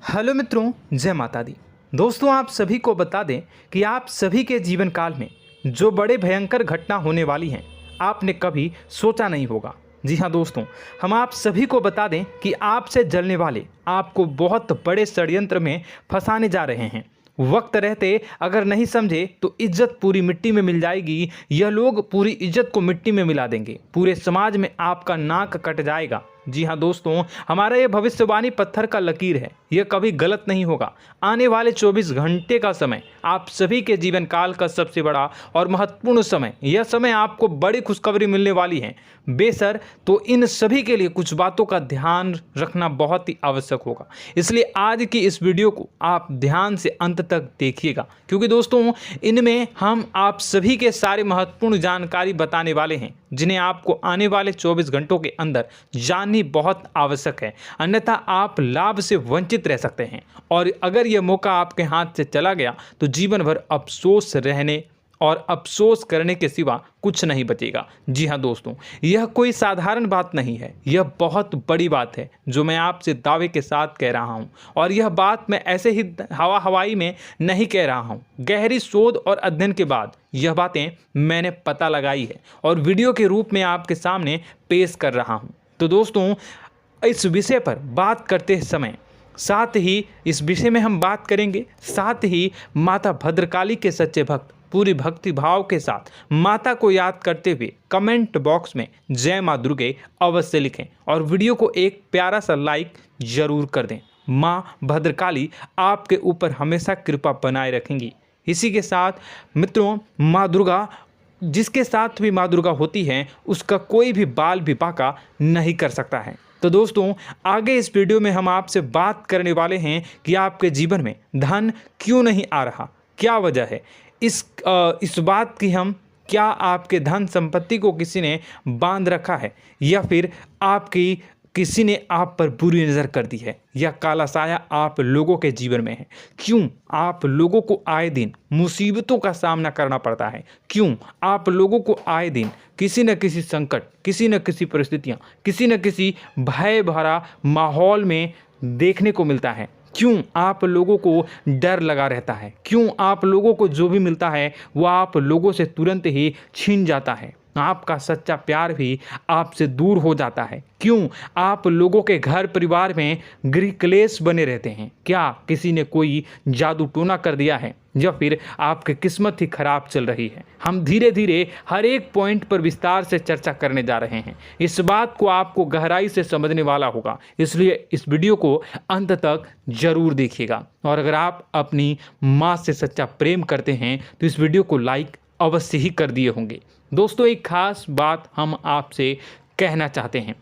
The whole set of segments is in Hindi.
हेलो मित्रों, जय माता दी। दोस्तों, आप सभी को बता दें कि आप सभी के जीवन काल में जो बड़े भयंकर घटना होने वाली हैं, आपने कभी सोचा नहीं होगा। जी हाँ दोस्तों, हम आप सभी को बता दें कि आपसे जलने वाले आपको बहुत बड़े षड्यंत्र में फंसाने जा रहे हैं। वक्त रहते अगर नहीं समझे तो इज्जत पूरी मिट्टी में मिल जाएगी। यह लोग पूरी इज्जत को मिट्टी में मिला देंगे। पूरे समाज में आपका नाक कट जाएगा। जी हाँ दोस्तों, हमारा ये भविष्यवाणी पत्थर का लकीर है, यह कभी गलत नहीं होगा। आने वाले 24 घंटे का समय आप सभी के जीवन काल का सबसे बड़ा और महत्वपूर्ण समय। यह समय आपको बड़ी खुशखबरी मिलने वाली है बेसर, तो इन सभी के लिए कुछ बातों का ध्यान रखना बहुत ही आवश्यक होगा। इसलिए आज की इस वीडियो को आप ध्यान से अंत तक देखिएगा, क्योंकि दोस्तों इनमें हम आप सभी के सारे महत्वपूर्ण जानकारी बताने वाले हैं, जिन्हें आपको आने वाले 24 घंटों के अंदर जाननी बहुत आवश्यक है। अन्यथा आप लाभ से वंचित रह सकते हैं, और अगर यह मौका आपके हाथ से चला गया तो जीवन भर अफसोस रहने और अफसोस करने के सिवा कुछ नहीं बचेगा। जी हाँ दोस्तों, यह कोई साधारण बात नहीं है, यह बहुत बड़ी बात है जो मैं आपसे दावे के साथ कह रहा हूँ। और यह बात मैं ऐसे ही हवाई में नहीं कह रहा हूँ। गहरी शोध और अध्ययन के बाद यह बातें मैंने पता लगाई है और वीडियो के रूप में आपके सामने पेश कर रहा हूँ। तो दोस्तों, इस विषय पर बात करते समय साथ ही इस विषय में हम बात करेंगे, साथ ही माता भद्रकाली के सच्चे भक्त पूरी भक्ति भाव के साथ माता को याद करते हुए कमेंट बॉक्स में जय माँ दुर्गे अवश्य लिखें और वीडियो को एक प्यारा सा लाइक जरूर कर दें। माँ भद्रकाली आपके ऊपर हमेशा कृपा बनाए रखेंगी। इसी के साथ मित्रों, माँ दुर्गा, जिसके साथ भी माँ दुर्गा होती हैं, उसका कोई भी बाल भी बांका नहीं कर सकता है। तो दोस्तों, आगे इस वीडियो में हम आपसे बात करने वाले हैं कि आपके जीवन में धन क्यों नहीं आ रहा, क्या वजह है इस बात की। हम क्या आपके धन संपत्ति को किसी ने बांध रखा है, या फिर आपकी किसी ने आप पर बुरी नज़र कर दी है, या काला साया आप लोगों के जीवन में है। क्यों आप लोगों को आए दिन मुसीबतों का सामना करना पड़ता है, क्यों आप लोगों को आए दिन किसी न किसी संकट, किसी न किसी परिस्थितियाँ, किसी न किसी भय भरा माहौल में देखने को मिलता है, क्यों आप लोगों को डर लगा रहता है, क्यों आप लोगों को जो भी मिलता है वो आप लोगों से तुरंत ही छीन जाता है, आपका सच्चा प्यार भी आपसे दूर हो जाता है, क्यों आप लोगों के घर परिवार में गृह क्लेश बने रहते हैं। क्या किसी ने कोई जादू टोना कर दिया है, या फिर आपकी किस्मत ही खराब चल रही है। हम धीरे धीरे हर एक पॉइंट पर विस्तार से चर्चा करने जा रहे हैं। इस बात को आपको गहराई से समझने वाला होगा, इसलिए इस वीडियो को अंत तक जरूर देखिएगा। और अगर आप अपनी माँ से सच्चा प्रेम करते हैं तो इस वीडियो को लाइक अवश्य ही कर दिए होंगे। दोस्तों, एक खास बात हम आपसे कहना चाहते हैं।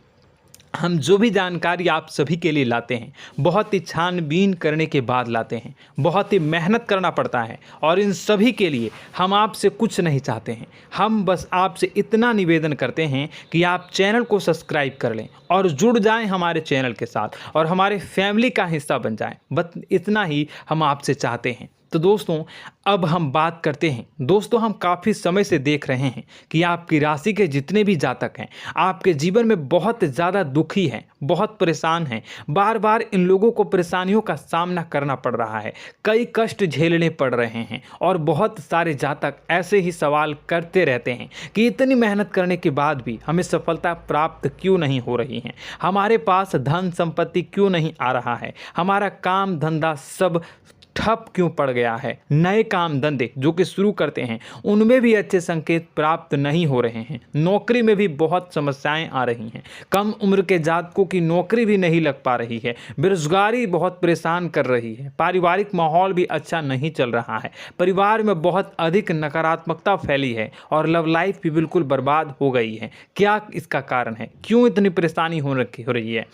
हम जो भी जानकारी आप सभी के लिए लाते हैं, बहुत ही छानबीन करने के बाद लाते हैं, बहुत ही मेहनत करना पड़ता है, और इन सभी के लिए हम आपसे कुछ नहीं चाहते हैं। हम बस आपसे इतना निवेदन करते हैं कि आप चैनल को सब्सक्राइब कर लें और जुड़ जाएं हमारे चैनल के साथ और हमारे फैमिली का हिस्सा बन जाएं। बस इतना ही हम आपसे चाहते हैं। तो दोस्तों, अब हम बात करते हैं। दोस्तों, हम काफ़ी समय से देख रहे हैं कि आपकी राशि के जितने भी जातक हैं, आपके जीवन में बहुत ज़्यादा दुखी हैं, बहुत परेशान हैं। बार बार इन लोगों को परेशानियों का सामना करना पड़ रहा है, कई कष्ट झेलने पड़ रहे हैं, और बहुत सारे जातक ऐसे ही सवाल करते रहते हैं कि इतनी मेहनत करने के बाद भी हमें सफलता प्राप्त क्यों नहीं हो रही है, हमारे पास धन संपत्ति क्यों नहीं आ रहा है, हमारा काम धंधा सब ठप क्यों पड़ गया है, नए काम धंधे जो कि शुरू करते हैं उनमें भी अच्छे संकेत प्राप्त नहीं हो रहे हैं, नौकरी में भी बहुत समस्याएं आ रही हैं, कम उम्र के जातकों की नौकरी भी नहीं लग पा रही है, बेरोजगारी बहुत परेशान कर रही है, पारिवारिक माहौल भी अच्छा नहीं चल रहा है, परिवार में बहुत अधिक नकारात्मकता फैली है, और लव लाइफ भी बिल्कुल बर्बाद हो गई है। क्या इसका कारण है, क्यों इतनी परेशानी हो रही है?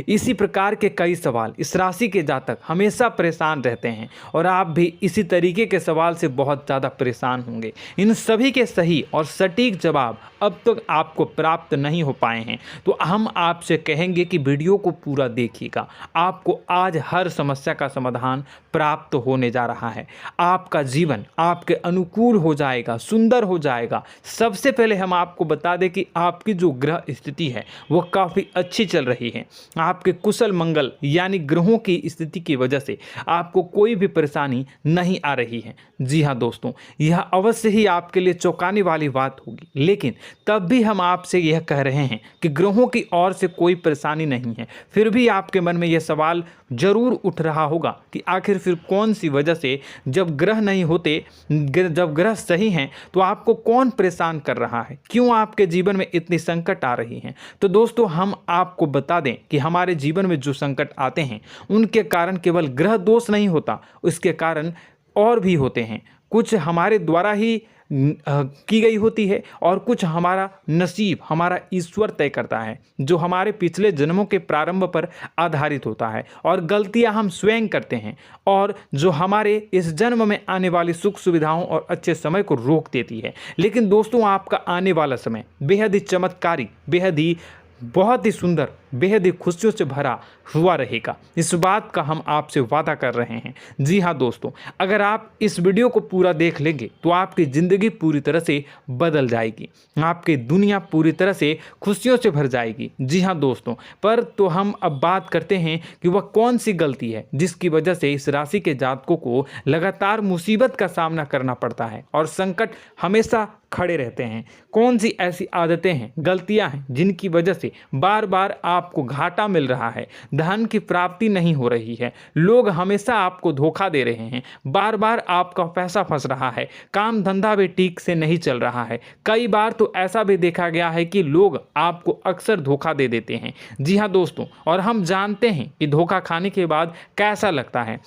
इसी प्रकार के कई सवाल इस राशि के जातक हमेशा परेशान रहते हैं, और आप भी इसी तरीके के सवाल से बहुत ज़्यादा परेशान होंगे। इन सभी के सही और सटीक जवाब अब तक आपको प्राप्त नहीं हो पाए हैं, तो हम आपसे कहेंगे कि वीडियो को पूरा देखिएगा। आपको आज हर समस्या का समाधान प्राप्त होने जा रहा है। आपका जीवन आपके अनुकूल हो जाएगा, सुंदर हो जाएगा। सबसे पहले हम आपको बता दें कि आपकी जो ग्रह स्थिति है वो काफ़ी अच्छी चल रही है। आपके कुशल मंगल यानी ग्रहों की स्थिति की वजह से आपको कोई भी परेशानी नहीं आ रही है। जी हाँ दोस्तों, यह अवश्य ही आपके लिए चौंकाने वाली बात होगी, लेकिन तब भी हम आपसे यह कह रहे हैं कि ग्रहों की ओर से कोई परेशानी नहीं है। फिर भी आपके मन में यह सवाल जरूर उठ रहा होगा कि आखिर फिर कौन सी वजह से, जब ग्रह नहीं होते, जब ग्रह सही हैं, तो आपको कौन परेशान कर रहा है, क्यों आपके जीवन में इतनी संकट आ रही हैं। तो दोस्तों, हम आपको बता दें कि हमारे जीवन में जो संकट आते हैं उनके कारण केवल ग्रह दोष नहीं होता, उसके कारण और भी होते हैं। कुछ हमारे द्वारा ही की गई होती है और कुछ हमारा नसीब, हमारा ईश्वर तय करता है, जो हमारे पिछले जन्मों के प्रारंभ पर आधारित होता है, और गलतियां हम स्वयं करते हैं और जो हमारे इस जन्म में आने वाली सुख सुविधाओं और अच्छे समय को रोक देती है। लेकिन दोस्तों, आपका आने वाला समय बेहद ही चमत्कारी, बेहद ही बहुत ही सुंदर, बेहद ही खुशियों से भरा हुआ रहेगा। इस बात का हम आपसे वादा कर रहे हैं। जी हाँ दोस्तों, अगर आप इस वीडियो को पूरा देख लेंगे तो आपकी ज़िंदगी पूरी तरह से बदल जाएगी, आपकी दुनिया पूरी तरह से खुशियों से भर जाएगी। जी हाँ दोस्तों, पर तो हम अब बात करते हैं कि वह कौन सी गलती है जिसकी वजह से इस राशि के जातकों को लगातार मुसीबत का सामना करना पड़ता है और संकट हमेशा खड़े रहते हैं। कौन सी ऐसी आदतें हैं, गलतियां हैं जिनकी वजह से बार बार आपको घाटा मिल रहा है, धन की प्राप्ति नहीं हो रही है, लोग हमेशा आपको धोखा दे रहे हैं, बार बार आपका पैसा फंस रहा है, काम धंधा भी ठीक से नहीं चल रहा है। कई बार तो ऐसा भी देखा गया है कि लोग आपको अक्सर धोखा दे देते हैं। जी हाँ दोस्तों, और हम जानते हैं कि धोखा खाने के बाद कैसा लगता है।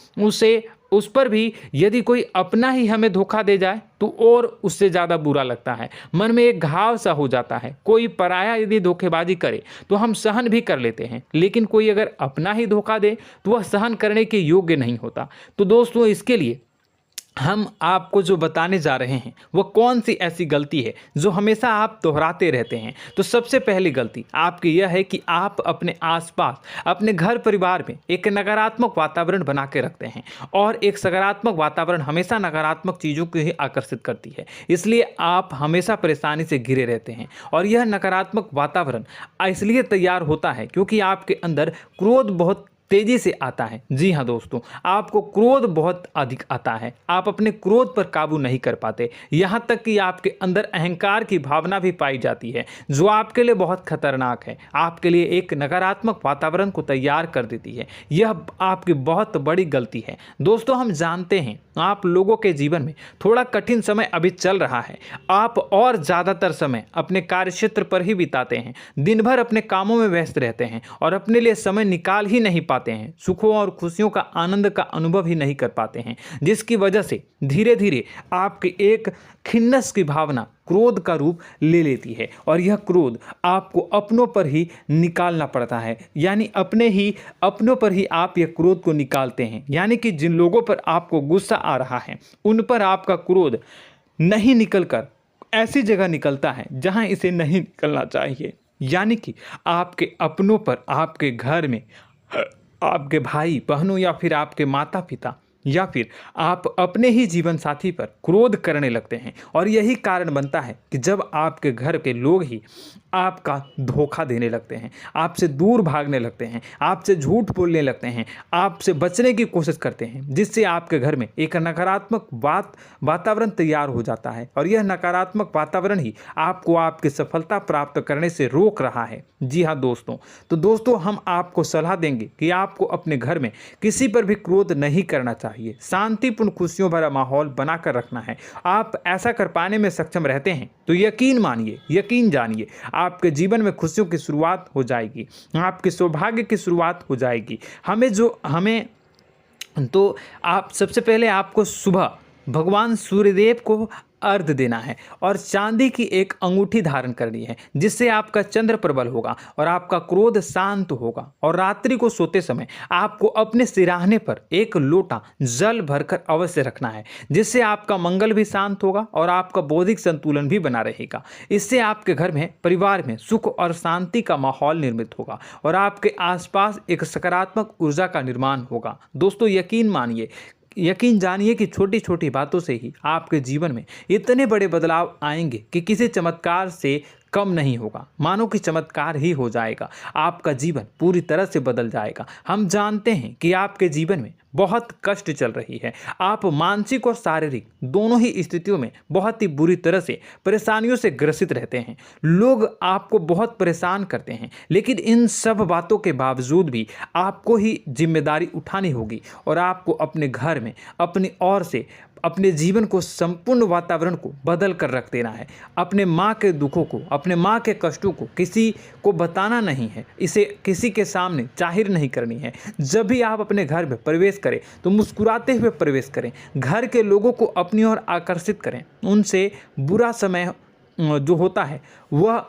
उस पर भी यदि कोई अपना ही हमें धोखा दे जाए तो और उससे ज़्यादा बुरा लगता है, मन में एक घाव सा हो जाता है। कोई पराया यदि धोखेबाजी करे तो हम सहन भी कर लेते हैं, लेकिन कोई अगर अपना ही धोखा दे तो वह सहन करने के योग्य नहीं होता। तो दोस्तों, इसके लिए हम आपको जो बताने जा रहे हैं वो कौन सी ऐसी गलती है जो हमेशा आप दोहराते रहते हैं। तो सबसे पहली गलती आपकी यह है कि आप अपने आसपास, अपने घर परिवार में एक नकारात्मक वातावरण बना के रखते हैं, और एक सकारात्मक वातावरण हमेशा नकारात्मक चीज़ों को ही आकर्षित करती है। इसलिए आप हमेशा परेशानी से घिरे रहते हैं, और यह नकारात्मक वातावरण इसलिए तैयार होता है क्योंकि आपके अंदर क्रोध बहुत तेजी से आता है। जी हाँ दोस्तों, आपको क्रोध बहुत अधिक आता है, आप अपने क्रोध पर काबू नहीं कर पाते, यहाँ तक कि आपके अंदर अहंकार की भावना भी पाई जाती है, जो आपके लिए बहुत खतरनाक है, आपके लिए एक नकारात्मक वातावरण को तैयार कर देती है। यह आपकी बहुत बड़ी गलती है। दोस्तों, हम जानते हैं आप लोगों के जीवन में थोड़ा कठिन समय अभी चल रहा है। आप और ज़्यादातर समय अपने कार्यक्षेत्र पर ही बिताते हैं, दिन भर अपने कामों में व्यस्त रहते हैं और अपने लिए समय निकाल ही नहीं पाते हैं, सुखों और खुशियों का आनंद का अनुभव ही नहीं कर पाते हैं, जिसकी वजह से धीरे धीरे आपकी एक खिन्नस की भावना क्रोध का रूप ले लेती है, और यह क्रोध आपको अपनों पर ही निकालना पड़ता है। यानी अपनों पर ही आप यह क्रोध को निकालते हैं। यानी कि जिन लोगों पर आपको गुस्सा आ रहा है उन पर आपका क्रोध नहीं निकलकर ऐसी जगह निकलता है जहां इसे नहीं निकलना चाहिए। यानी कि आपके अपनों पर, आपके घर में, आपके भाई बहनों या फिर आपके माता पिता या फिर आप अपने ही जीवन साथी पर क्रोध करने लगते हैं, और यही कारण बनता है कि जब आपके घर के लोग ही आपका धोखा देने लगते हैं, आपसे दूर भागने लगते हैं, आपसे झूठ बोलने लगते हैं, आपसे बचने की कोशिश करते हैं, जिससे आपके घर में एक नकारात्मक वातावरण तैयार हो जाता है, और यह नकारात्मक वातावरण ही आपको आपकी सफलता प्राप्त करने से रोक रहा है। जी हाँ दोस्तों, तो दोस्तों, हम आपको सलाह देंगे कि आपको अपने घर में किसी पर भी क्रोध नहीं करना चाहिए, शांतिपूर्ण खुशियों भरा माहौल बनाकर रखना है। आप ऐसा कर पाने में सक्षम रहते हैं तो यकीन मानिए, यकीन जानिए, आपके जीवन में खुशियों की शुरुआत हो जाएगी, आपके सौभाग्य की शुरुआत हो जाएगी। आप सबसे पहले आपको सुबह भगवान सूर्यदेव को अर्घ्य देना है और चांदी की एक अंगूठी धारण करनी है, जिससे आपका चंद्र प्रबल होगा और आपका क्रोध शांत होगा। और रात्रि को सोते समय आपको अपने सिरहाने पर एक लोटा जल भरकर अवश्य रखना है, जिससे आपका मंगल भी शांत होगा और आपका बौद्धिक संतुलन भी बना रहेगा। इससे आपके घर में, परिवार में सुख और शांति का माहौल निर्मित होगा और आपके आसपास एक सकारात्मक ऊर्जा का निर्माण होगा। दोस्तों, यकीन जानिए कि छोटी छोटी बातों से ही आपके जीवन में इतने बड़े बदलाव आएंगे कि किसी चमत्कार से कम नहीं होगा। मानो कि चमत्कार ही हो जाएगा, आपका जीवन पूरी तरह से बदल जाएगा। हम जानते हैं कि आपके जीवन में बहुत कष्ट चल रही है, आप मानसिक और शारीरिक दोनों ही स्थितियों में बहुत ही बुरी तरह से परेशानियों से ग्रसित रहते हैं। लोग आपको बहुत परेशान करते हैं, लेकिन इन सब बातों के बावजूद भी आपको ही जिम्मेदारी उठानी होगी और आपको अपने घर में अपनी ओर से अपने जीवन को, संपूर्ण वातावरण को बदल कर रख देना है। अपने माँ के दुखों को, अपने माँ के कष्टों को किसी को बताना नहीं है, इसे किसी के सामने जाहिर नहीं करनी है। जब भी आप अपने घर में प्रवेश करें तो मुस्कुराते हुए प्रवेश करें, घर के लोगों को अपनी ओर आकर्षित करें। उनसे बुरा समय जो होता है वह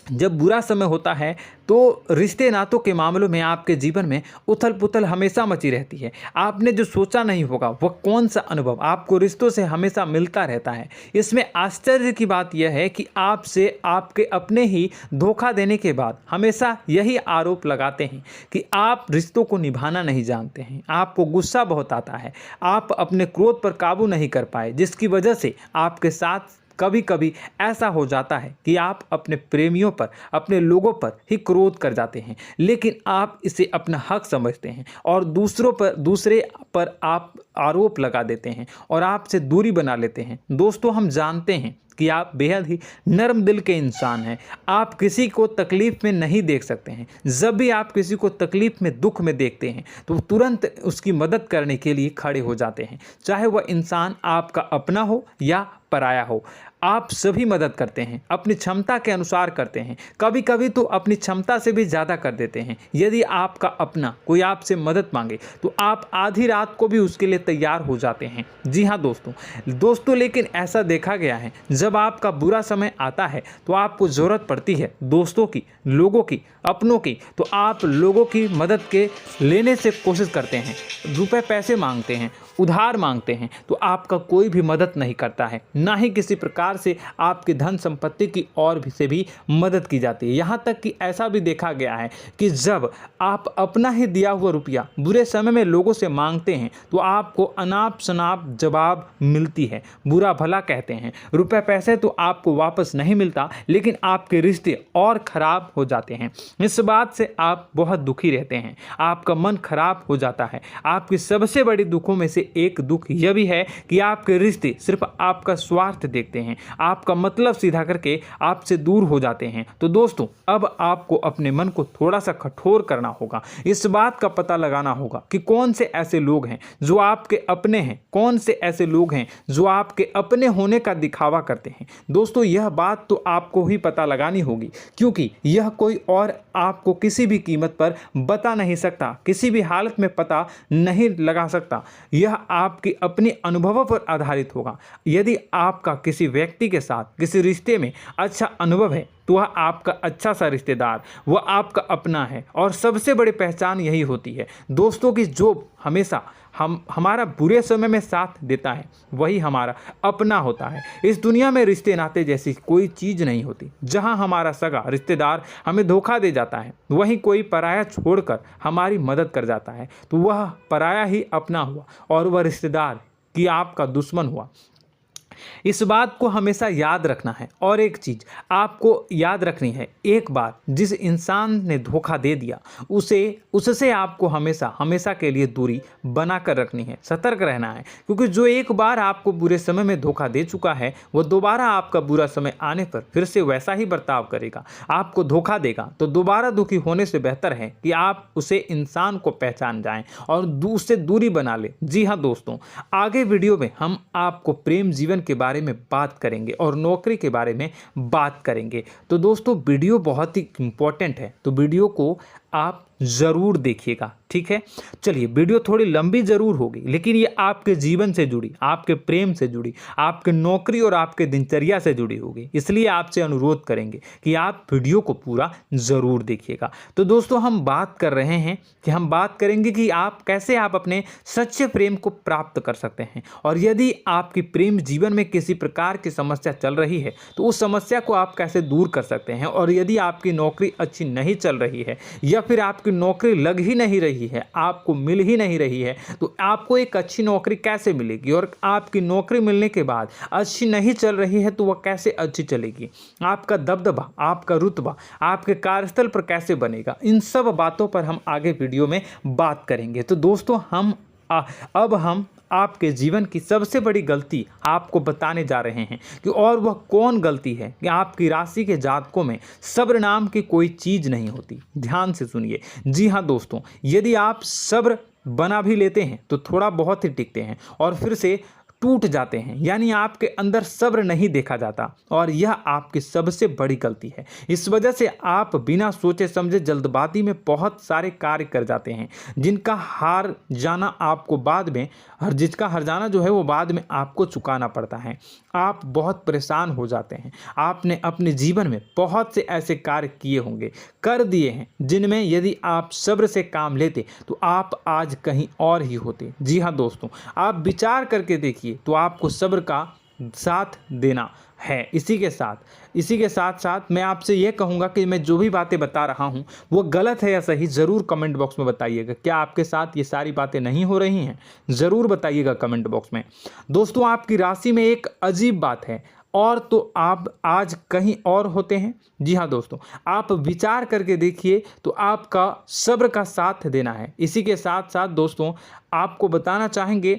जब बुरा समय होता है तो रिश्ते नातों के मामलों में आपके जीवन में उथल पुथल हमेशा मची रहती है। आपने जो सोचा नहीं होगा वह कौन सा अनुभव आपको रिश्तों से हमेशा मिलता रहता है। इसमें आश्चर्य की बात यह है कि आपसे आपके अपने ही धोखा देने के बाद हमेशा यही आरोप लगाते हैं कि आप रिश्तों को निभाना नहीं जानते हैं, आपको गुस्सा बहुत आता है, आप अपने क्रोध पर काबू नहीं कर पाए, जिसकी वजह से आपके साथ कभी कभी ऐसा हो जाता है कि आप अपने प्रेमियों पर, अपने लोगों पर ही क्रोध कर जाते हैं, लेकिन आप इसे अपना हक समझते हैं और दूसरे पर आप आरोप लगा देते हैं और आपसे दूरी बना लेते हैं। दोस्तों, हम जानते हैं कि आप बेहद ही नर्म दिल के इंसान हैं। आप किसी को तकलीफ में नहीं देख सकते हैं। जब भी आप किसी को तकलीफ में, दुख में देखते हैं तो तुरंत उसकी मदद करने के लिए खड़े हो जाते हैं, चाहे वह इंसान आपका अपना हो या पराया हो। आप सभी मदद करते हैं, अपनी क्षमता के अनुसार करते हैं, कभी कभी तो अपनी क्षमता से भी ज़्यादा कर देते हैं। यदि आपका अपना कोई आपसे मदद मांगे तो आप आधी रात को भी उसके लिए तैयार हो जाते हैं। जी हाँ दोस्तों, लेकिन ऐसा देखा गया है, जब आपका बुरा समय आता है तो आपको ज़रूरत पड़ती है दोस्तों की, लोगों की, अपनों की, तो आप लोगों की मदद के लेने से कोशिश करते हैं, रुपए पैसे मांगते हैं, उधार मांगते हैं, तो आपका कोई भी मदद नहीं करता है, ना ही किसी प्रकार से आपकी धन संपत्ति की ओर से भी मदद की जाती है। यहाँ तक कि ऐसा भी देखा गया है कि जब आप अपना ही दिया हुआ रुपया बुरे समय में लोगों से मांगते हैं तो आपको अनाप शनाप जवाब मिलती है, बुरा भला कहते हैं। रुपए पैसे तो आपको वापस नहीं मिलता, लेकिन आपके रिश्ते और खराब हो जाते हैं। इस बात से आप बहुत दुखी रहते हैं, आपका मन खराब हो जाता है। आपकी सबसे बड़ी दुखों में से एक दुख यह भी है कि आपके रिश्ते सिर्फ आपका स्वार्थ देखते हैं, आपका मतलब सीधा करके आपसे दूर हो जाते हैं। तो दोस्तों, अब आपको अपने मन को थोड़ा सा कठोर करना होगा, इस बात का पता लगाना होगा कि कौन से ऐसे लोग हैं जो आपके अपने हैं, कौन से ऐसे लोग हैं जो आपके अपने होने का दिखावा करते हैं। दोस्तों, यह बात तो आपको ही पता लगानी होगी, क्योंकि यह कोई और आपको किसी भी कीमत पर बता नहीं सकता, किसी भी हालत में पता नहीं लगा सकता। यह आपके अपने अनुभवों पर आधारित होगा। यदि आपका किसी व्यक्ति के साथ किसी रिश्ते में अच्छा अनुभव है तो वह आपका अच्छा सा रिश्तेदार, वह आपका अपना है। और सबसे बड़ी पहचान यही होती है दोस्तों की जो हमेशा हमारा बुरे समय में साथ देता है वही हमारा अपना होता है। इस दुनिया में रिश्ते नाते जैसी कोई चीज़ नहीं होती। जहां हमारा सगा रिश्तेदार हमें धोखा दे जाता है, वहीं कोई पराया छोड़कर हमारी मदद कर जाता है, तो वह पराया ही अपना हुआ और वह रिश्तेदार की आपका दुश्मन हुआ। इस बात को हमेशा याद रखना है। और एक चीज़ आपको याद रखनी है, एक बार जिस इंसान ने धोखा दे दिया उससे आपको हमेशा के लिए दूरी बना कर रखनी है, सतर्क रहना है। क्योंकि जो एक बार आपको बुरे समय में धोखा दे चुका है वो दोबारा आपका बुरा समय आने पर फिर से वैसा ही बर्ताव करेगा, आपको धोखा देगा। तो दोबारा दुखी होने से बेहतर है कि आप उसे इंसान को पहचान जाएं और उससे दूरी बना लें। जी हाँ दोस्तों, आगे वीडियो में हम आपको प्रेम जीवन के बारे में बात करेंगे और नौकरी के बारे में बात करेंगे। तो दोस्तों, वीडियो बहुत ही इम्पोर्टेंट है, तो वीडियो को आप ज़रूर देखिएगा, ठीक है। चलिए, वीडियो थोड़ी लंबी ज़रूर होगी, लेकिन ये आपके जीवन से जुड़ी, आपके प्रेम से जुड़ी, आपके नौकरी और आपके दिनचर्या से जुड़ी होगी, इसलिए आपसे अनुरोध करेंगे कि आप वीडियो को पूरा ज़रूर देखिएगा। तो दोस्तों, हम बात कर रहे हैं कि हम बात करेंगे कि आप कैसे आप अपने सच्चे प्रेम को प्राप्त कर सकते हैं, और यदि आपकी प्रेम जीवन में किसी प्रकार की समस्या चल रही है तो उस समस्या को आप कैसे दूर कर सकते हैं, और यदि आपकी नौकरी अच्छी नहीं चल रही है या फिर आपकी नौकरी लग ही नहीं रही है, आपको मिल ही नहीं रही है, तो आपको एक अच्छी नौकरी कैसे मिलेगी, और आपकी नौकरी मिलने के बाद अच्छी नहीं चल रही है तो वह कैसे अच्छी चलेगी, आपका दबदबा, आपका रुतबा आपके कार्यस्थल पर कैसे बनेगा, इन सब बातों पर हम आगे वीडियो में बात करेंगे। तो दोस्तों, अब हम आपके जीवन की सबसे बड़ी गलती आपको बताने जा रहे हैं कि और वह कौन गलती है कि आपकी राशि के जातकों में सब्र नाम की कोई चीज़ नहीं होती। ध्यान से सुनिए। जी हाँ दोस्तों, यदि आप सब्र बना भी लेते हैं तो थोड़ा बहुत ही टिकते हैं और फिर से टूट जाते हैं, यानी आपके अंदर सब्र नहीं देखा जाता, और यह आपकी सबसे बड़ी गलती है। इस वजह से आप बिना सोचे समझे जल्दबाजी में बहुत सारे कार्य कर जाते हैं, जिसका हार जाना जो है वो बाद में आपको चुकाना पड़ता है। आप बहुत परेशान हो जाते हैं। आपने अपने जीवन में बहुत से ऐसे कार्य किए होंगे, कर दिए हैं, जिनमें यदि आप सब्र से काम लेते तो आप आज कहीं और ही होते। जी हाँ दोस्तों, आप विचार करके देखिए तो आपको सब्र का साथ देना है। इसी के साथ साथ मैं आपसे ये कहूँगा कि मैं जो भी बातें बता रहा हूँ वो गलत है या सही, ज़रूर कमेंट बॉक्स में बताइएगा। क्या आपके साथ ये सारी बातें नहीं हो रही हैं, ज़रूर बताइएगा कमेंट बॉक्स में। दोस्तों, आपकी राशि में एक अजीब बात है, और तो आप आज कहीं और होते हैं। जी हाँ दोस्तों, आप विचार करके देखिए तो आपका सब्र का साथ देना है। इसी के साथ साथ दोस्तों, आपको बताना चाहेंगे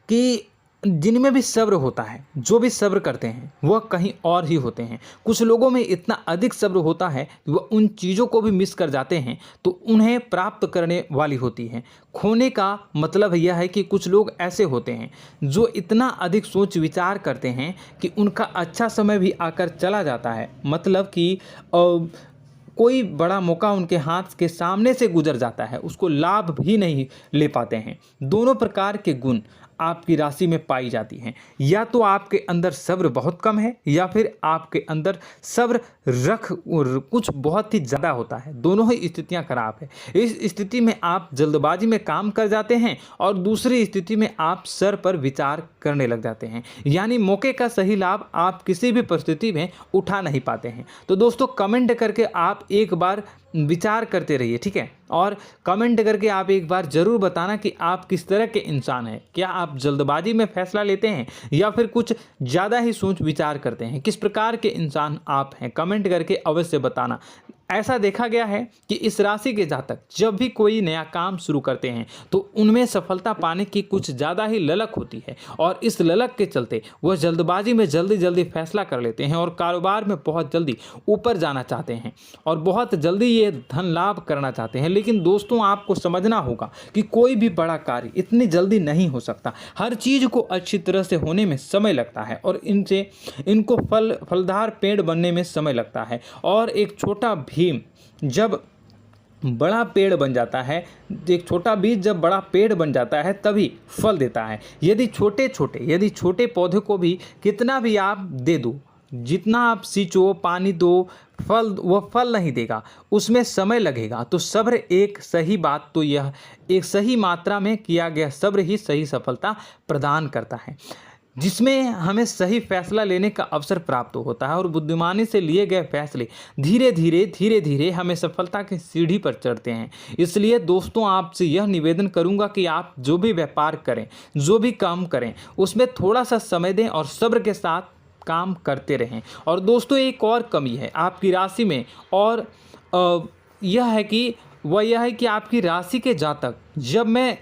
कि जिनमें भी सब्र होता है, जो भी सब्र करते हैं वह कहीं और ही होते हैं। कुछ लोगों में इतना अधिक सब्र होता है कि वह उन चीज़ों को भी मिस कर जाते हैं तो उन्हें प्राप्त करने वाली होती हैं। खोने का मतलब यह है कि कुछ लोग ऐसे होते हैं जो इतना अधिक सोच विचार करते हैं कि उनका अच्छा समय भी आकर चला जाता है, मतलब कि कोई बड़ा मौका उनके हाथ के सामने से गुजर जाता है, उसको लाभ भी नहीं ले पाते हैं। दोनों प्रकार के गुण आपकी राशि में पाई जाती हैं। या तो आपके अंदर सब्र बहुत कम है या फिर आपके अंदर सब्र कुछ बहुत ही ज़्यादा होता है। दोनों ही स्थितियां खराब है। इस स्थिति में आप जल्दबाजी में काम कर जाते हैं और दूसरी स्थिति में आप सर पर विचार करने लग जाते हैं, यानी मौके का सही लाभ आप किसी भी परिस्थिति में उठा नहीं पाते हैं। तो दोस्तों, कमेंट करके आप एक बार विचार करते रहिए, ठीक है, और कमेंट करके आप एक बार ज़रूर बताना कि आप किस तरह के इंसान हैं। क्या आप जल्दबाजी में फैसला लेते हैं या फिर कुछ ज़्यादा ही सोच विचार करते हैं? किस प्रकार के इंसान आप हैं, कमेंट करके अवश्य बताना। ऐसा देखा गया है कि इस राशि के जातक जब भी कोई नया काम शुरू करते हैं तो उनमें सफलता पाने की कुछ ज़्यादा ही ललक होती है, और इस ललक के चलते वह जल्दबाजी में जल्दी फैसला कर लेते हैं और कारोबार में बहुत जल्दी ऊपर जाना चाहते हैं और बहुत जल्दी ये धन लाभ करना चाहते हैं। लेकिन दोस्तों, आपको समझना होगा कि कोई भी बड़ा कार्य इतनी जल्दी नहीं हो सकता। हर चीज़ को अच्छी तरह से होने में समय लगता है और इनको फलदार पेड़ बनने में समय लगता है। और एक छोटा भीम जब बड़ा पेड़ बन जाता है, एक छोटा बीज जब बड़ा पेड़ बन जाता है तभी फल देता है। यदि छोटे पौधे को भी कितना भी आप दे दो, जितना आप सींचो, पानी दो, वह फल नहीं देगा, उसमें समय लगेगा। तो सब्र एक सही बात, तो यह एक सही मात्रा में किया गया सब्र ही सही सफलता प्रदान करता है, जिसमें हमें सही फैसला लेने का अवसर प्राप्त होता है और बुद्धिमानी से लिए गए फैसले धीरे धीरे हमें सफलता की सीढ़ी पर चढ़ते हैं। इसलिए दोस्तों, आपसे यह निवेदन करूंगा कि आप जो भी व्यापार करें, जो भी काम करें, उसमें थोड़ा सा समय दें और सब्र के साथ काम करते रहें। और दोस्तों, एक और कमी है आपकी राशि में, और यह है कि आपकी राशि के जातक जब मैं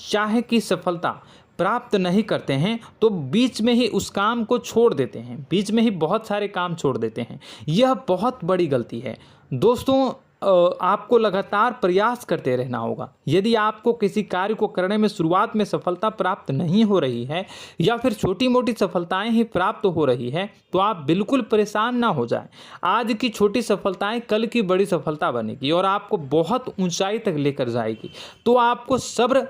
चाहे कि सफलता प्राप्त नहीं करते हैं तो बीच में ही उस काम को छोड़ देते हैं, बीच में ही बहुत सारे काम छोड़ देते हैं। यह बहुत बड़ी गलती है दोस्तों। आपको लगातार प्रयास करते रहना होगा। यदि आपको किसी कार्य को करने में शुरुआत में सफलता प्राप्त नहीं हो रही है या फिर छोटी मोटी सफलताएं ही प्राप्त हो रही है तो आप बिल्कुल परेशान ना हो जाएं। आज की छोटी सफलताएं कल की बड़ी सफलता बनेगी और आपको बहुत ऊंचाई तक लेकर जाएगी। तो आपको सब्र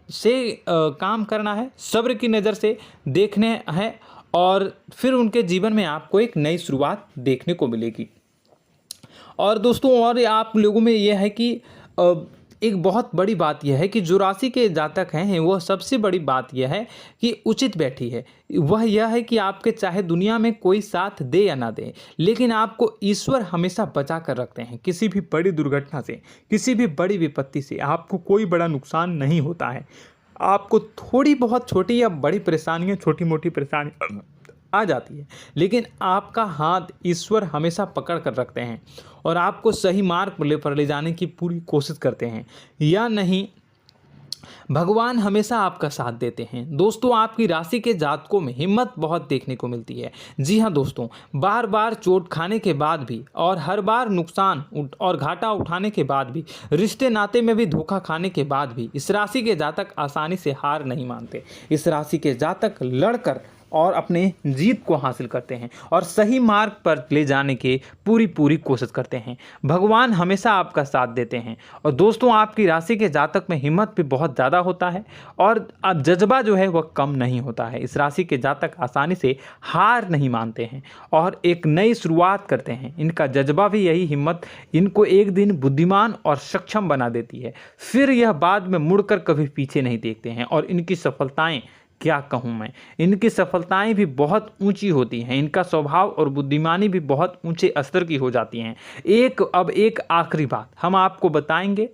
से काम करना है, सब्र की नज़र से देखने हैं और फिर उनके जीवन में आपको एक नई शुरुआत देखने को मिलेगी। और दोस्तों और आप लोगों में यह है कि एक बहुत बड़ी बात यह है कि जो राशि के जातक हैं वह सबसे बड़ी बात यह है कि उचित बैठी है। वह यह है कि आपके चाहे दुनिया में कोई साथ दे या ना दे, लेकिन आपको ईश्वर हमेशा बचा कर रखते हैं। किसी भी बड़ी दुर्घटना से, किसी भी बड़ी विपत्ति से आपको कोई बड़ा नुकसान नहीं होता है। आपको थोड़ी बहुत छोटी या बड़ी परेशानियाँ, छोटी मोटी परेशानी आ जाती है, लेकिन आपका हाथ ईश्वर हमेशा पकड़ कर रखते हैं और आपको सही मार्ग पर ले जाने की पूरी कोशिश करते हैं। या नहीं, भगवान हमेशा आपका साथ देते हैं। दोस्तों आपकी राशि के जातकों में हिम्मत बहुत देखने को मिलती है। जी हाँ दोस्तों, बार बार चोट खाने के बाद भी और हर बार नुकसान और घाटा उठाने के बाद भी, रिश्ते नाते में भी धोखा खाने के बाद भी इस राशि के जातक आसानी से हार नहीं मानते। इस राशि के जातक लड़कर और अपने जीत को हासिल करते हैं और सही मार्ग पर ले जाने की पूरी कोशिश करते हैं। भगवान हमेशा आपका साथ देते हैं। और दोस्तों आपकी राशि के जातक में हिम्मत भी बहुत ज़्यादा होता है और अब जज्बा जो है वह कम नहीं होता है। इस राशि के जातक आसानी से हार नहीं मानते हैं और एक नई शुरुआत करते हैं। इनका जज्बा भी, यही हिम्मत इनको एक दिन बुद्धिमान और सक्षम बना देती है। फिर यह बाद में मुड़कर कभी पीछे नहीं देखते हैं और इनकी सफलताएं, क्या कहूँ मैं, इनकी सफलताएं भी बहुत ऊंची होती हैं। इनका स्वभाव और बुद्धिमानी भी बहुत ऊंचे स्तर की हो जाती हैं। अब एक आखिरी बात हम आपको बताएंगे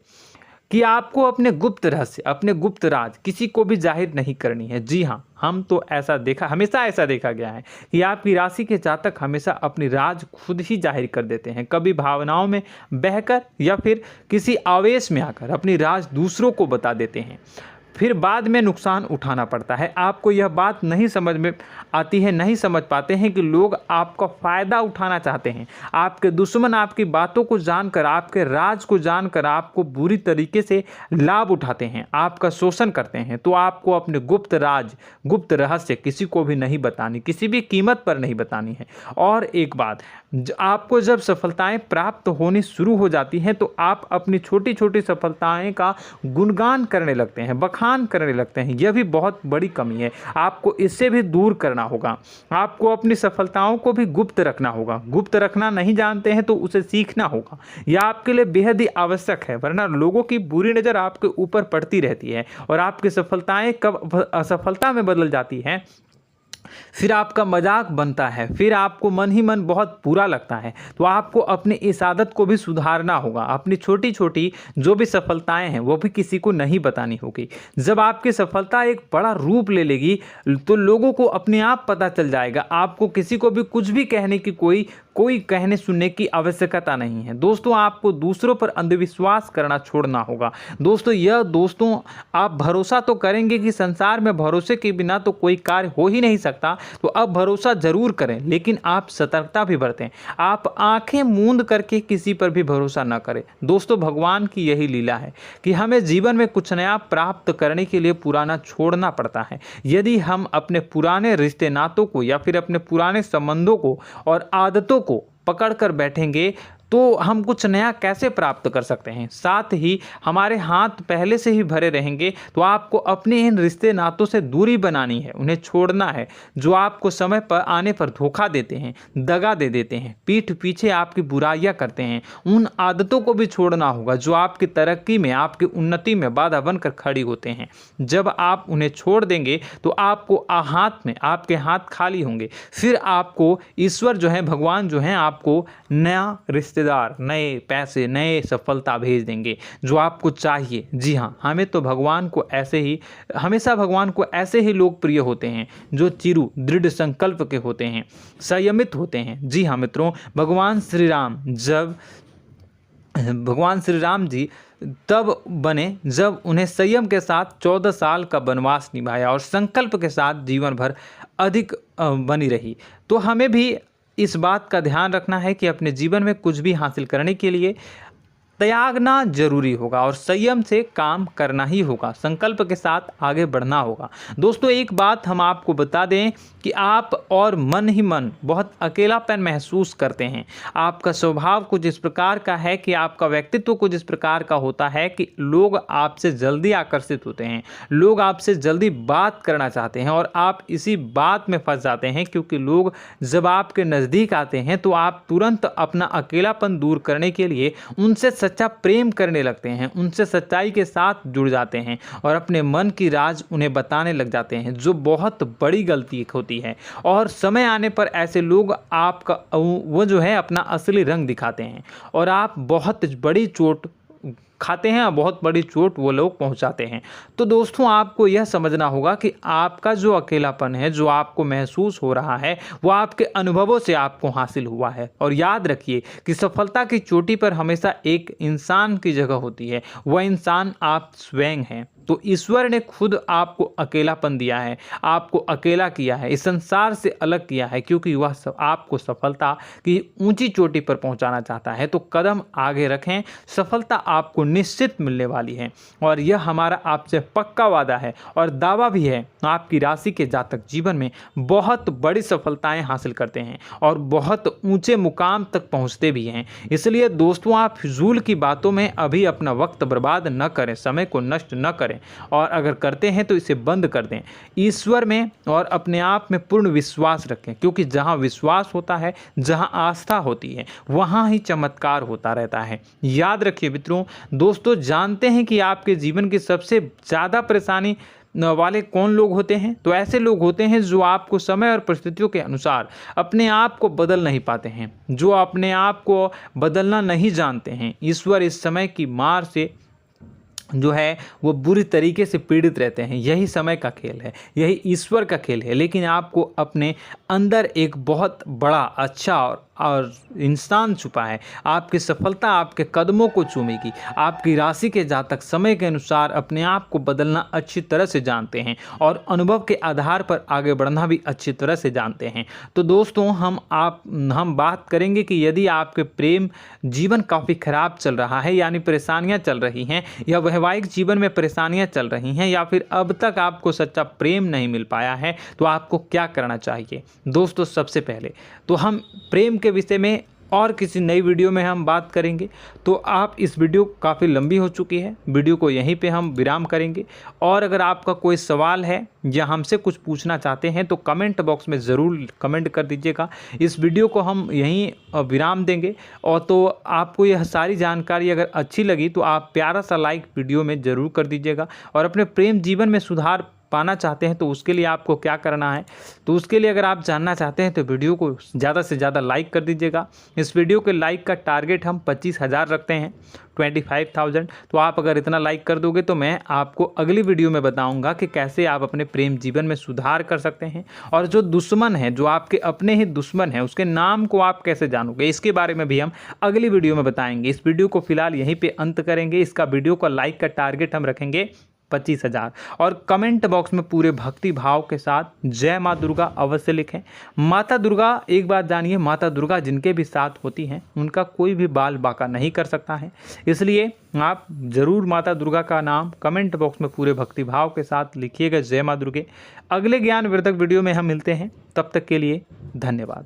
कि आपको अपने गुप्त रहस्य, अपने गुप्त राज किसी को भी जाहिर नहीं करनी है। जी हाँ, हमेशा ऐसा देखा गया है कि आपकी राशि के जातक हमेशा अपनी राज खुद ही जाहिर कर देते हैं। कभी भावनाओं में बहकर या फिर किसी आवेश में आकर अपनी राज दूसरों को बता देते हैं, फिर बाद में नुकसान उठाना पड़ता है। आपको यह बात नहीं समझ में आती है, नहीं समझ पाते हैं कि लोग आपका फ़ायदा उठाना चाहते हैं। आपके दुश्मन आपकी बातों को जानकर, आपके राज को जानकर आपको बुरी तरीके से लाभ उठाते हैं, आपका शोषण करते हैं। तो आपको अपने गुप्त राज, गुप्त रहस्य किसी को भी नहीं बतानी, किसी भी कीमत पर नहीं बतानी है। और एक बात, आपको जब सफलताएं प्राप्त होनी शुरू हो जाती हैं तो आप अपनी छोटी छोटी सफलताएं का गुणगान करने लगते हैं, बखान करने लगते हैं। यह भी बहुत बड़ी कमी है, आपको इससे भी दूर करना होगा। आपको अपनी सफलताओं को भी गुप्त रखना होगा। गुप्त रखना नहीं जानते हैं तो उसे सीखना होगा। यह आपके लिए बेहद ही आवश्यक है, वरना लोगों की बुरी नज़र आपके ऊपर पड़ती रहती है और आपकी सफलताएं कब असफलता में बदल जाती हैं, फिर आपका मजाक बनता है, फिर आपको मन ही मन बहुत बुरा लगता है। तो आपको अपनी इस आदत को भी सुधारना होगा। अपनी छोटी छोटी जो भी सफलताएं हैं वो भी किसी को नहीं बतानी होगी। जब आपकी सफलता एक बड़ा रूप ले लेगी तो लोगों को अपने आप पता चल जाएगा। आपको किसी को भी कुछ भी कहने की कोई कहने सुनने की आवश्यकता नहीं है। दोस्तों आपको दूसरों पर अंधविश्वास करना छोड़ना होगा। दोस्तों आप भरोसा तो करेंगे कि संसार में भरोसे के बिना तो कोई कार्य हो ही नहीं सकता, तो अब भरोसा जरूर करें, लेकिन आप सतर्कता भी बरतें। आप आंखें मूंद करके किसी पर भी भरोसा न करें। दोस्तों भगवान की यही लीला है कि हमें जीवन में कुछ नया प्राप्त करने के लिए पुराना छोड़ना पड़ता है। यदि हम अपने पुराने रिश्ते नातों को या फिर अपने पुराने संबंधों को और आदतों को पकड़ कर बैठेंगे तो हम कुछ नया कैसे प्राप्त कर सकते हैं। साथ ही हमारे हाथ पहले से ही भरे रहेंगे। तो आपको अपने इन रिश्ते नातों से दूरी बनानी है, उन्हें छोड़ना है। जो आपको समय पर आने पर धोखा देते हैं, दगा दे देते हैं, पीठ पीछे आपकी बुराइयां करते हैं, उन आदतों को भी छोड़ना होगा जो आपकी तरक्की में, आपकी उन्नति में बाधा बनकर खड़ी होते हैं। जब आप उन्हें छोड़ देंगे तो आपके हाथ खाली होंगे। फिर आपको ईश्वर जो है, भगवान जो है, आपको नया रिश्तेदार, नए पैसे, नए सफलता भेज देंगे जो आपको चाहिए। जी हाँ, हमेशा भगवान को ऐसे ही लोग प्रिय होते हैं जो चिरु दृढ़ संकल्प के होते हैं, संयमित होते हैं। जी हाँ मित्रों, भगवान श्री राम जी तब बने जब उन्हें संयम के साथ 14 साल का वनवास निभाया और संकल्प के साथ जीवन भर अधिक बनी रही। तो हमें भी इस बात का ध्यान रखना है कि अपने जीवन में कुछ भी हासिल करने के लिए त्यागना जरूरी होगा और संयम से काम करना ही होगा, संकल्प के साथ आगे बढ़ना होगा। दोस्तों एक बात हम आपको बता दें कि आप और मन ही मन बहुत अकेलापन महसूस करते हैं। आपका स्वभाव कुछ इस प्रकार का है कि आपका व्यक्तित्व कुछ इस प्रकार का होता है कि लोग आपसे जल्दी आकर्षित होते हैं, लोग आपसे जल्दी बात करना चाहते हैं और आप इसी बात में फंस जाते हैं, क्योंकि लोग जब आपके नज़दीक आते हैं तो आप तुरंत अपना अकेलापन दूर करने के लिए उनसे सच्चा प्रेम करने लगते हैं, उनसे सच्चाई के साथ जुड़ जाते हैं और अपने मन की राज उन्हें बताने लग जाते हैं, जो बहुत बड़ी गलती होती है। और समय आने पर ऐसे लोग आपका वो जो है अपना असली रंग दिखाते हैं और आप बहुत बड़ी चोट खाते हैं, बहुत बड़ी चोट वो लोग पहुंचाते हैं। तो दोस्तों आपको यह समझना होगा कि आपका जो अकेलापन है, जो आपको महसूस हो रहा है, वो आपके अनुभवों से आपको हासिल हुआ है। और याद रखिए कि सफलता की चोटी पर हमेशा एक इंसान की जगह होती है, वह इंसान आप स्वयं हैं। तो ईश्वर ने खुद आपको अकेलापन दिया है, आपको अकेला किया है, इस संसार से अलग किया है, क्योंकि वह आपको सफलता की ऊंची चोटी पर पहुंचाना चाहता है। तो कदम आगे रखें, सफलता आपको निश्चित मिलने वाली है और यह हमारा आपसे पक्का वादा है और दावा भी है। आपकी राशि के जातक जीवन में बहुत बड़ी सफलताएं हासिल करते हैं और बहुत ऊंचे मुकाम तक पहुंचते भी हैं। इसलिए दोस्तों आप फिजूल की बातों में अभी अपना वक्त बर्बाद न करें, समय को नष्ट न करें और अगर करते हैं तो इसे बंद कर दें। ईश्वर में और अपने आप में पूर्ण विश्वास रखें, क्योंकि जहां विश्वास होता है, जहां आस्था होती है, वहां ही चमत्कार होता रहता है। याद रखिए मित्रों, दोस्तों जानते हैं कि आपके जीवन की सबसे ज़्यादा परेशानी वाले कौन लोग होते हैं? तो ऐसे लोग होते हैं जो आपको समय और परिस्थितियों के अनुसार अपने आप को बदल नहीं पाते हैं, जो अपने आप को बदलना नहीं जानते हैं। ईश्वर इस समय की मार से जो है वो बुरी तरीके से पीड़ित रहते हैं। यही समय का खेल है, यही ईश्वर का खेल है। लेकिन आपको अपने अंदर एक बहुत बड़ा अच्छा और इंसान छुपा है। आपकी सफलता आपके कदमों को चूमेगी। आपकी राशि के जातक समय के अनुसार अपने आप को बदलना अच्छी तरह से जानते हैं और अनुभव के आधार पर आगे बढ़ना भी अच्छी तरह से जानते हैं। तो दोस्तों हम बात करेंगे कि यदि आपके प्रेम जीवन काफ़ी खराब चल रहा है, यानी परेशानियां चल रही हैं, या वैवाहिक जीवन में परेशानियां चल रही हैं, या फिर अब तक आपको सच्चा प्रेम नहीं मिल पाया है, तो आपको क्या करना चाहिए। दोस्तों सबसे पहले तो हम प्रेम के विषय में और किसी नई वीडियो में हम बात करेंगे। तो आप इस वीडियो काफ़ी लंबी हो चुकी है, वीडियो को यहीं पे हम विराम करेंगे। और अगर आपका कोई सवाल है या हमसे कुछ पूछना चाहते हैं तो कमेंट बॉक्स में ज़रूर कमेंट कर दीजिएगा। इस वीडियो को हम यहीं विराम देंगे। और तो आपको यह सारी जानकारी अगर अच्छी लगी तो आप प्यारा सा लाइक वीडियो में ज़रूर कर दीजिएगा। और अपने प्रेम जीवन में सुधार पाना चाहते हैं तो उसके लिए आपको क्या करना है, तो उसके लिए अगर आप जानना चाहते हैं तो वीडियो को ज़्यादा से ज़्यादा लाइक कर दीजिएगा। इस वीडियो के लाइक का टारगेट हम 25,000 रखते हैं, 25,000। तो आप अगर इतना लाइक कर दोगे तो मैं आपको अगली वीडियो में बताऊंगा कि कैसे आप अपने प्रेम जीवन में सुधार कर सकते हैं। और जो दुश्मन है, जो आपके अपने ही दुश्मन है, उसके नाम को आप कैसे जानोगे, इसके बारे में भी हम अगली वीडियो में बताएंगे। इस वीडियो को फिलहाल यहीं पर अंत करेंगे। इसका वीडियो का लाइक का टारगेट हम रखेंगे 25,000। और कमेंट बॉक्स में पूरे भक्ति भाव के साथ जय माँ दुर्गा अवश्य लिखें। माता दुर्गा, एक बात जानिए, माता दुर्गा जिनके भी साथ होती हैं उनका कोई भी बाल बाका नहीं कर सकता है। इसलिए आप ज़रूर माता दुर्गा का नाम कमेंट बॉक्स में पूरे भक्ति भाव के साथ लिखिएगा, जय माँ दुर्गे। अगले ज्ञानवर्धक वीडियो में हम मिलते हैं, तब तक के लिए धन्यवाद।